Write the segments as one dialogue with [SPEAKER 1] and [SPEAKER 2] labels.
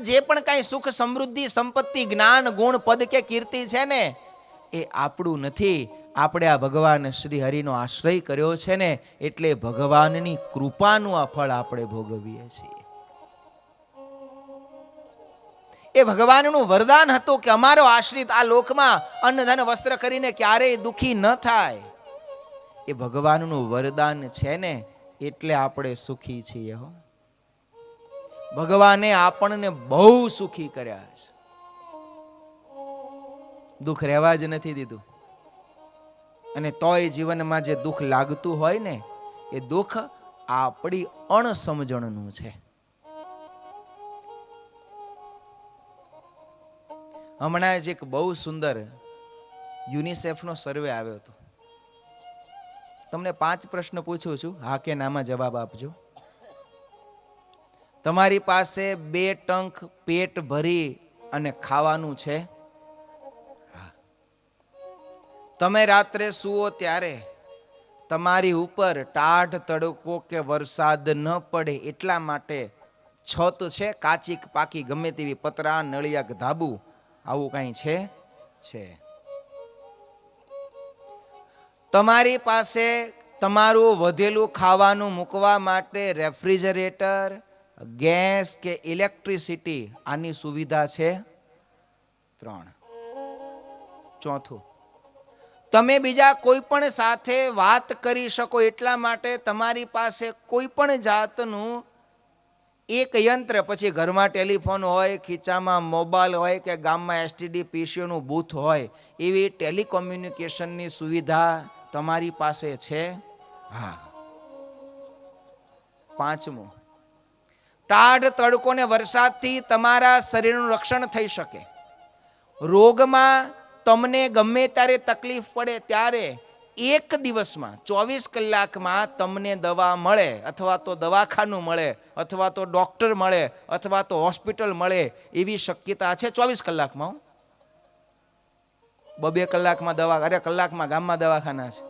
[SPEAKER 1] જે પણ કાંઈ સુખ સમૃદ્ધિ સંપત્તિ જ્ઞાન ગુણ પદ કે કીર્તિ છે ને એ આપણું નથી. આપણે આ ભગવાન શ્રી હરિનો આશ્રય કર્યો છે ને એટલે ભગવાનની કૃપાનું આ ફળ આપણે ભોગવીએ છીએ. એ ભગવાનનું વરદાન હતું કે અમારો આશ્રિત આ લોકમાં અન્ન ધન વસ્ત્ર કરીને ક્યારેય દુખી ન થાય. એ ભગવાનનું વરદાન છે ને એટલે આપણે સુખી છીએ. ભગવાને આપણને બહુ સુખી કર્યા છે. દુઃખ રહેવા જ નથી દીધું. અને તોય જીવનમાં જે દુઃખ લાગતું હોય ને એ દુઃખ આપણી અણસમજણનું છે. હમણાં જ એક બહુ સુંદર યુનિસેફનો સર્વે આવ્યો હતો. તમને 5 પ્રશ્ન પૂછું છું, હા કે નામાં જવાબ આપજો. તમારી પાસે 2 ટંક પેટ ભરી અને ખાવાનું છે. તમે રાત્રે સૂવો ત્યારે તમારી ઉપર ટાઢ તડકો કે વરસાદ ન પડે એટલા માટે છત છે, કાચી પાકી ગમે તેવી પતરા નળિયા કે ધાબુ આવું કઈ છે. તમારી પાસે તમારું વધેલું ખાવાનું મૂકવા માટે રેફ્રિજરેટર, ગેસ કે ઇલેક્ટ્રિસિટી આની સુવિધા છે. 3. ચોથું, તમે બીજા કોઈ પણ સાથે વાત કરી શકો એટલા માટે તમારી પાસે કોઈ પણ જાતનું એક યંત્ર, પછી ઘરમાં ટેલિફોન હોય, ખીચામાં મોબાઈલ હોય કે ગામમાં એસટીડી પીસીઓનું બૂથ હોય, એવી ટેલિકોમ્યુનિકેશનની સુવિધા તમારી પાસે છે. હા. 5મું, ટાઢ તડકો ને વરસાદથી તમારા શરીરનું રક્ષણ થઈ શકે. રોગમાં તમને ગમે ત્યારે તકલીફ પડે ત્યારે એક દિવસમાં 24 કલાકમાં તમને દવા મળે, અથવા તો દવાખાનું મળે, અથવા તો ડોક્ટર મળે, અથવા તો હોસ્પિટલ મળે એવી શક્યતા છે 24 કલાકમાં. 2 કલાકમાં દવા, અરે કલાકમાં ગામમાં દવાખાના છે.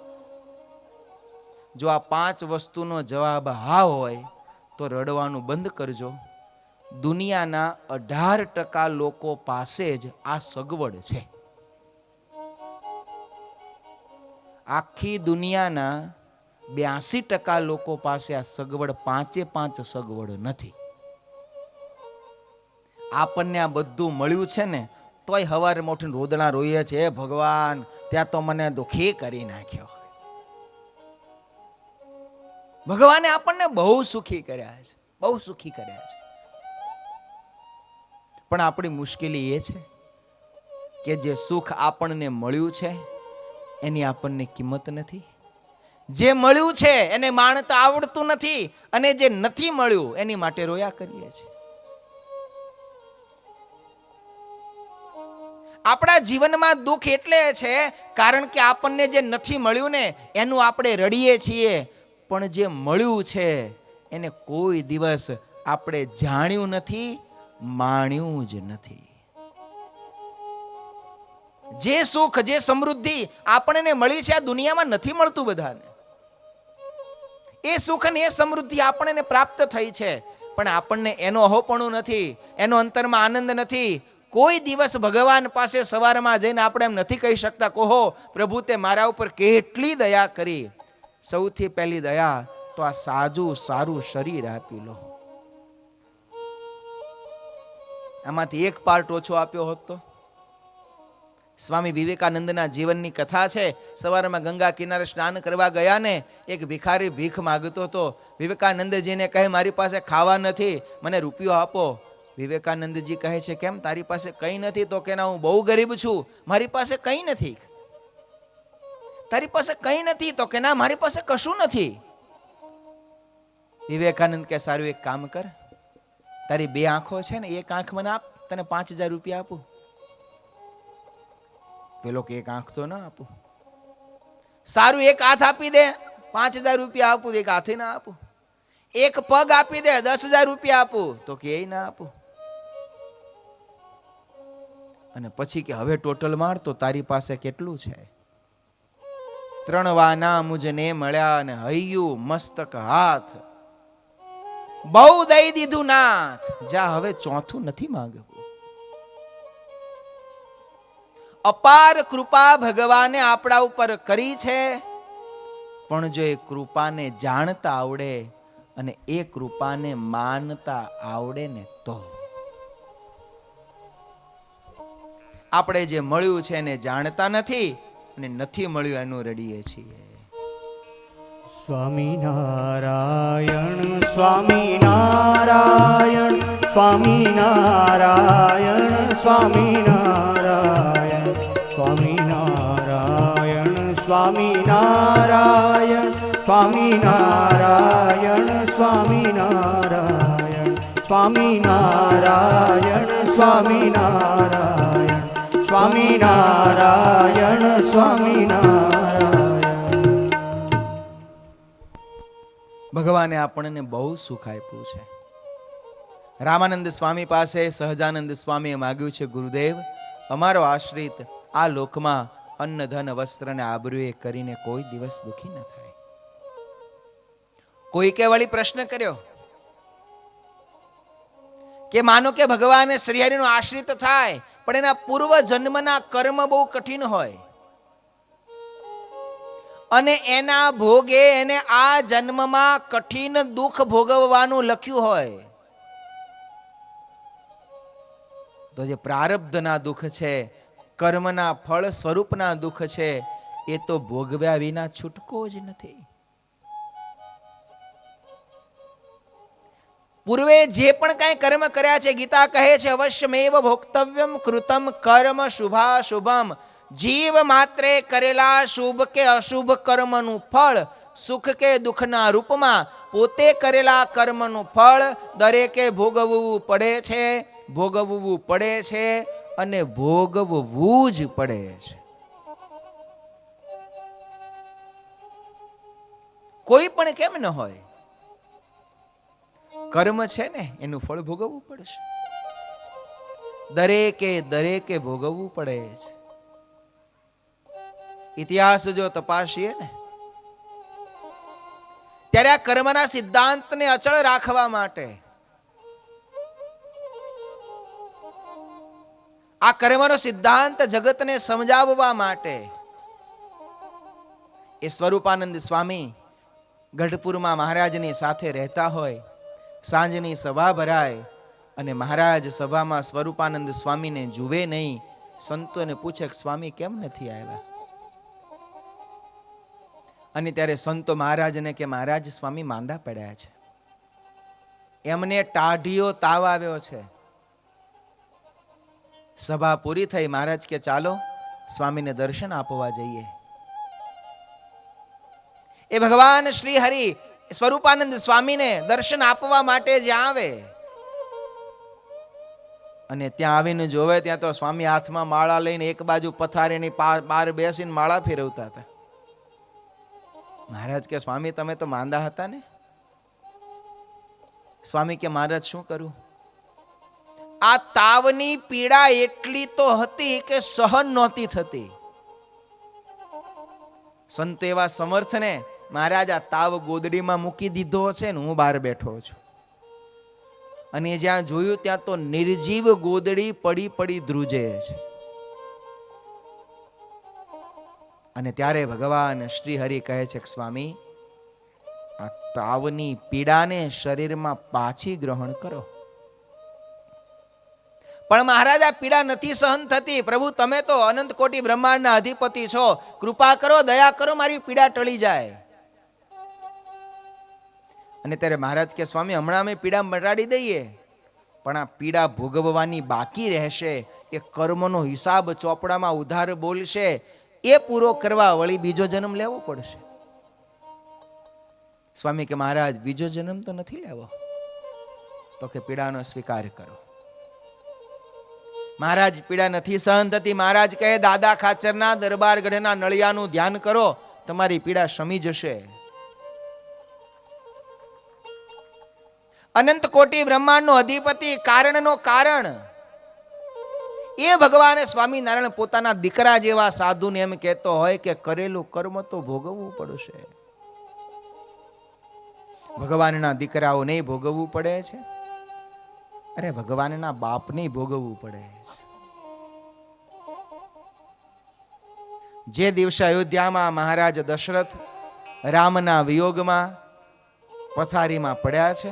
[SPEAKER 1] જો આ 5 વસ્તુનો જવાબ હા હોય તો રડવાનું બંધ કરજો. દુનિયાના 18% લોકો પાસે જ આ સગવડ છે. આખી દુનિયાના 82% લોકો પાસે આ સગવડ 5 સગવડ નથી. આપણને આ બધું મળ્યું છે ને તોય હવારે ઉઠીને રોદણા રોઈએ છે, ભગવાન ત્યાં તો મને દુખી કરી નાખ્યો. ભગવાને આપણને બહુ સુખી કર્યા છે, બહુ સુખી કર્યા છે. પણ આપણી મુશ્કેલી એ છે કે જે સુખ આપણને મળ્યું છે એની આપણને કિંમત નથી. જે મળ્યું છે એને માણતા આવડતું નથી, અને જે નથી મળ્યું એની માટે રોયા કરીએ છીએ. આપણા જીવનમાં દુઃખ એટલે છે કારણ કે આપણને જે નથી મળ્યું ને એનું આપણે રડીએ છીએ. પણ જે મળ્યું છે એને કોઈ દિવસ આપણે જાણ્યું નથી, માણ્યું જ નથી. જે સુખ, જે સમૃદ્ધિ આપણને મળી છે આ દુનિયામાં નથી મળતું બધાને. એ સુખ અને એ સમૃદ્ધિ આપણને પ્રાપ્ત થઈ છે, પણ આપણને એનો અહોપણું નથી, એનો અંતરમાં આનંદ નથી. કોઈ દિવસ ભગવાન પાસે સવારમાં જઈને આપણે એમ નથી કહી શકતા, કહો પ્રભુ તે મારા ઉપર કેટલી દયા કરી. સૌથી પહેલી દયા તો આ સારું શરીર આપી લો. આમાંથી એક પાર્ટ ઓછો આપ્યો હોત તો. સ્વામી વિવેકાનંદના જીવનની કથા છે. સવારમાં ગંગા કિનારે સ્નાન કરવા ગયા ને એક ભિખારી ભીખ માગતો હતો. વિવેકાનંદજીને કહે મારી પાસે ખાવા નથી, મને રૂપિયો આપો. વિવેકાનંદજી કહે છે કેમ તારી પાસે કંઈ નથી? તો કે ના, હું બહુ ગરીબ છું, મારી પાસે કંઈ નથી. તારી પાસે કંઈ નથી? તો કે ના, મારી પાસે કશું નથી. વિવેકાનંદ કે સારું એક કામ કર, તારી 2 આંખો છે ને, એક આંખ મને આપ, તને 5000 રૂપિયા આપું. પેલો કે એક આંખ તો ના આપું. સારું એક હાથ આપી દે, 5000 રૂપિયા આપું. એક હાથે ના આપું. એક પગ આપી દે, 10000 રૂપિયા આપું. તો કે ના આપું. અને પછી કે હવે ટોટલ માર તો તારી પાસે કેટલું છે? 3 વાના મુજને મળ્યા અને હૈયું મસ્તક હાથ. બહુ દઈ દીધું નાથ, જા હવે ચોથું નથી માંગવું. અપાર કૃપા ભગવાને આપણા ઉપર કરી છે, પણ જો એ કૃપાને જાણતા આવડે અને એ કૃપાને માનતા આવડે ને તો આપણે જે મળ્યું છે એને જાણતા નથી અને નથી મળ્યું એનું રડીએ છીએ.
[SPEAKER 2] સ્વામિનારાયણ સ્વામિનારાયણ સ્વામિનારાયણ સ્વામિનારાયણ સ્વામિનારાયણ સ્વામિનારાયણ સ્વામિનારાયણ સ્વામિનારાયણ સ્વામિનારાયણ સ્વામિનારાયણ સ્વામિનારાયણ સ્વામિનારાયણ.
[SPEAKER 1] ભગવાને આપણને બહુ સુખ આપ્યું છે. રામાનંદ સ્વામી પાસે સહજાનંદ સ્વામીએ માગ્યું છે, ગુરુદેવ અમારો આશ્રિત આ લોકમાં અન્ન ધન વસ્ત્ર ને આબરૂએ કરીને કોઈ દિવસ દુખી ન થાય. કોઈકે વળી પ્રશ્ન કર્યો કે માનો કે ભગવાન શ્રીહરિનો આશ્રિત થાય, પણ એના પૂર્વ જન્મના કર્મ બહુ કઠિન હોય અને એના ભોગે એને આ જન્મમાં કઠિન દુઃખ ભોગવવાનું લખ્યું હોય, તો જે પ્રારબ્ધના દુઃખ છે, કર્મના ફળ સ્વરૂપના દુઃખ છે, એ તો ભોગવ્યા વિના છૂટકો જ નથી. પૂર્વે જે પણ કાંઈ કર્મ કર્યા છે, ગીતા કહે છે અવશ્યમેવ ભોક્તવ્યમ કૃતમ કર્મ શુભાશુભમ. જીવ માત્રે કરેલા શુભ કે અશુભ કર્મનું ફળ સુખ કે દુઃખના રૂપમાં પોતે કરેલા કર્મનું ફળ દરેકે ભોગવવું પડે છે, ભોગવવું પડે છે અને ભોગવવું જ પડે છે. કોઈ પણ કેમ ન હોય, કર્મ છે ને એનું ફળ ભોગવવું પડશે. દરેકે ભોગવવું પડે છે. ઇતિહાસ જો તપાસીએ ને ત્યારે આ કર્મના સિદ્ધાંતને અચળ રાખવા માટે, આ કર્મનો સિદ્ધાંત જગતને સમજાવવા માટે એ સ્વરૂપાનંદ સ્વામી ગઢપુરમાં મહારાજની સાથે રહેતા હોય. સાંજની સભા ભરાય અને મહારાજ સભામાં સ્વરૂપાનંદ સ્વામીને જુએ નહીં. સંતોને પૂછે કે સ્વામી કેમ નથી આવ્યા? અને ત્યારે સંતો મહારાજને કે મહારાજ સ્વામી માંદા પડ્યા છે, એમને ટાઢિયો તાવ આવ્યો છે. સભા પૂરી થઈ, મહારાજ કે ચાલો સ્વામીને દર્શન આપવા જઈએ. એ ભગવાન શ્રી હરિ સ્વરૂપાનંદ સ્વામીને દર્શન આપવા માટે જ્યાં આવે અને ત્યાં આવીને જોવે ત્યાં તો સ્વામી હાથમાં માળા લઈને એક બાજુ પથારીની બહાર બેસીને માળા ફેરવતા હતા. મહારાજ કે સ્વામી તમે તો માંદા હતા ને? સ્વામી કે મહારાજ શું કરું? આ તાવની પીડા એટલી તો હતી કે સહન નહોતી થતી. સંત એવા સમર્થ ને મહારાજ આ તાવ ગોદડીમાં મૂકી દીધો છે ને હું બહાર બેઠો છું, અને જ્યાં જોયું ત્યાં તો નિર્જીવ ગોદડી પડી પડી ધ્રુજે છે. અને ત્યારે ભગવાન શ્રી હરિ કહે છે કે સ્વામી આ તાવની પીડાને શરીરમાં પાછી ગ્રહણ કરો. પણ મહારાજ આ પીડા નથી સહન થતી. પ્રભુ તમે તો અનંત કોટી બ્રહ્માંડના અધિપતિ છો, કૃપા કરો, દયા કરો, મારી પીડા ટળી જાય. અને ત્યારે મહારાજ કે સ્વામી હમણાં અમે પીડા મટાડી દઈએ, પણ આ પીડા ભોગવવાની બાકી રહેશે. એ કર્મનો હિસાબ ચોપડામાં ઉધાર બોલશે, એ પૂરો કરવા વળી બીજો જન્મ લેવો પડશે. સ્વામી કે મહારાજ બીજો જન્મ તો નથી લેવો, તો કે પીડાનો સ્વીકાર કરો. મહારાજ પીડા નથી સહન થતી. મહારાજ કહે દાદા ખાચરના દરબાર ગઢના નળિયાનું ધ્યાન કરો, તમારી પીડા શમી જશે. અનંત કોટી બ્રહ્માંડનો અધિપતિ, કારણનો કારણ એ ભગવાન સ્વામિનારાયણ પોતાના દીકરા જેવા સાધુને એમ કહેતો હોય કે કરેલું કર્મ તો ભોગવવું પડશે. ભગવાનના દીકરાઓને ભોગવવું પડે છે. અરે ભગવાનના બાપને ભોગવવું પડે છે. જે દિવસે અયોધ્યામાં મહારાજ દશરથ રામના વિયોગમાં પથારીમાં પડ્યા છે,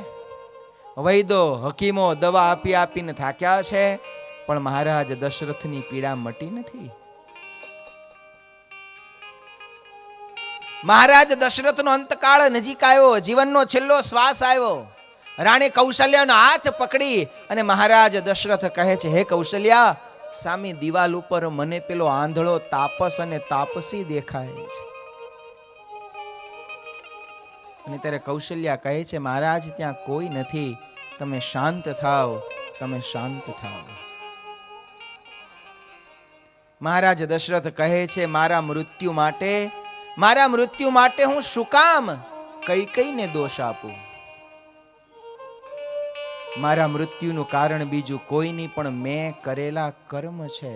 [SPEAKER 1] વૈદો હકીમો દવા આપી આપીને થાક્યા છે, પણ મહારાજ દશરથની પીડા મટી નથી. મહારાજ દશરથનો અંતકાળ નજીક આવ્યો, જીવનનો છેલ્લો શ્વાસ આવ્યો. રાણી કૌશલ્યાનો હાથ પકડી અને મહારાજ દશરથ કહે છે, હે કૌશલ્યા, સામી દિવાલ ઉપર મને પેલો આંધળો તાપસ અને તાપસી દેખાય છે. અને ત્યારે કૌશલ્યા કહે છે, મહારાજ ત્યાં કોઈ નથી, તમે શાંત થાઓ, તમે શાંત થાઓ. મહારાજ દશરથ કહે છે, મારા મૃત્યુ માટે હું શું કામ કૈકેયીને દોષ આપું? મારા મૃત્યુનું કારણ બીજું કોઈ નહીં, પણ મેં કરેલા કર્મ છે.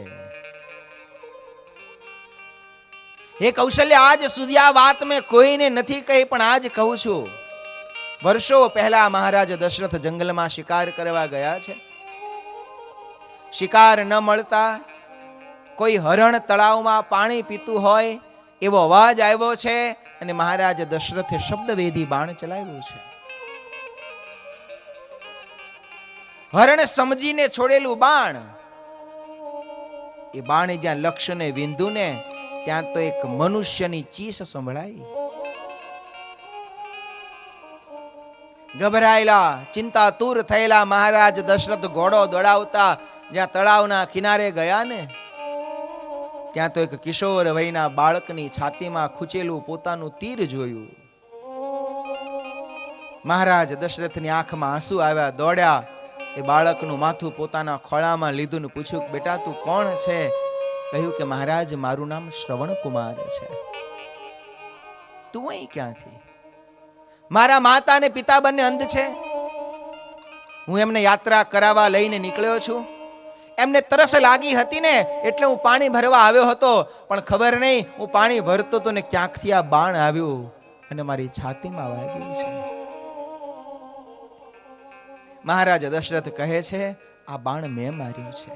[SPEAKER 1] હે કૌશલ્ય, આજ સુધી આ વાત મેં કોઈને નથી કહી, પણ આજ કહું છું. વર્ષો પહેલા મહારાજ દશરથ જંગલમાં શિકાર કરવા ગયા છે. શિકાર ન મળતા કોઈ હરણ તળાવમાં પાણી પીતું હોય એવો અવાજ આવ્યો છે, અને મહારાજ દશરથે શબ્દવેધી બાણ ચલાવ્યું છે. હરણ સમજીને છોડેલું બાણ, એ બાણ જ્યાં લક્ષ્યને વિંધુ ને ત્યાં તો એક મનુષ્યની ચીસ સંભળાઈ. ગભરાયેલા, ચિંતાતુર થયેલા મહારાજ દશરથ ઘોડો દોડાવતા જ્યાં તળાવના કિનારે ગયા ને, ત્યાં તો એક કિશોર વયના બાળકની છાતીમાં ખૂંચેલું પોતાનું તીર જોયું. મહારાજ દશરથની આંખમાં આંસુ આવ્યા, દોડ્યા, એ બાળકનું માથું પોતાના ખોળામાં લીધું ને પૂછ્યું, બેટા તું કોણ છે? કહ્યું કે મહારાજ, મારું નામ શ્રવણ કુમાર છે. તું અહીં ક્યાંથી? મારા માતા અને પિતા બંને અંધ છે, હું એમને યાત્રા કરાવવા લઈને નીકળ્યો છું. એમને તરસ લાગી હતી ને એટલે હું પાણી ભરવા આવ્યો હતો, પણ ખબર નહીં હું પાણી ભરતો તો ને ક્યાંકથી આ બાણ આવ્યું અને મારી છાતીમાં વાગ્યું છે. મહારાજ દશરથ કહે છે, આ બાણ મેં માર્યું છે.